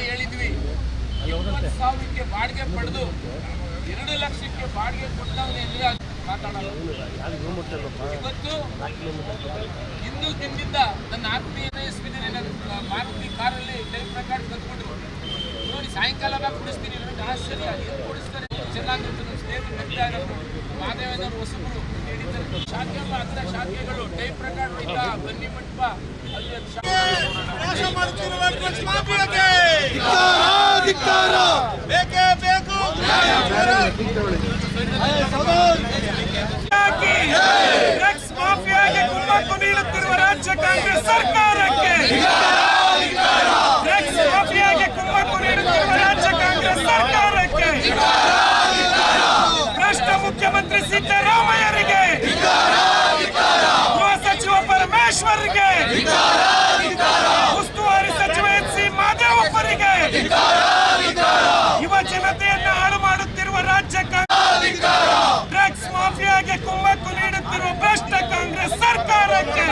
ಹೇಳಿದ್ವಿ 20,000ಕ್ಕೆ ಬಾಡಿಗೆ ಪಡೆದು 2 ಲಕ್ಷಕ್ಕೆ ಬಾಡಿಗೆ ಕೊಟ್ಟವನೇ ಇವತ್ತು ಇಂದು ದಿನದಿಂದ ನನ್ನ ಆತ್ಮೀಯನೇ ಮಾರುತಿ ಕಾರಲ್ಲಿ ಟೈಪ್ ರೆಕಾರ್ಡ್ ತಂದ್ಕೊಂಡ್ರು ನೋಡಿ ಸಾಯಂಕಾಲ ಕುಡಿಸ್ತೀನಿ ನನಗೆ ಆಶ್ಚರ್ಯ ಏನು ಕೊಡಿಸ್ತಾರೆ ಚೆನ್ನಾಗಿರುತ್ತೆ ನನ್ನ ಸ್ನೇಹಿತರು ಬರ್ತಾ ಇರೋರು ಮಾದೇವನವರು ಹೊಸಬರು ಹೇಳಿದ್ದಾರೆ ಶಾಖೆ ಅದರ ಶಾಖೆಗಳು ಟೈಪ್ ರೆಕಾರ್ಡ್ ರೈತ ಬನ್ನಿ ಮಂಟಪ ಅಲ್ಲಿ ಬೇಕೇ ಬೇಕು ಡ್ರಗ್ಸ್ ಮಾಫಿಯಾಗೆ ಕುಮ್ಮಕ್ಕು ನೀಡುತ್ತಿರುವ ರಾಜ್ಯ ಕಾಂಗ್ರೆಸ್ ಸರ್ಕಾರಕ್ಕೆ ಡ್ರಗ್ಸ್ ಮಾಫಿಯಾಗೆ ಕುಮ್ಮಕ್ಕು ನೀಡುತ್ತಿರುವ ರಾಜ್ಯ ಕಾಂಗ್ರೆಸ್ ಸರ್ಕಾರಕ್ಕೆ ಭ್ರಷ್ಟ ಮುಖ್ಯಮಂತ್ರಿ ಸಿದ್ದರಾಮಯ್ಯರಿಗೆ ಗೃಹ ಸಚಿವ ಪರಮೇಶ್ವರ್ಗೆ ಉಸ್ತುವಾರಿ ಸಚಿವ ಎಚ್ ಸಿ ಮಾದೇವಪ್ಪರಿಗೆ ಯುವ ಜನತೆಯನ್ನು ಹಾಳು ಮಾಡುತ್ತಿರುವ ರಾಜ್ಯ ಡ್ರಗ್ಸ್ ಮಾಫಿಯಾಗೆ ಕುಮ್ಮಕ್ಕು ನೀಡುತ್ತಿರುವ ಭ್ರಷ್ಟ ಕಾಂಗ್ರೆಸ್ ಸರ್ಕಾರಕ್ಕೆ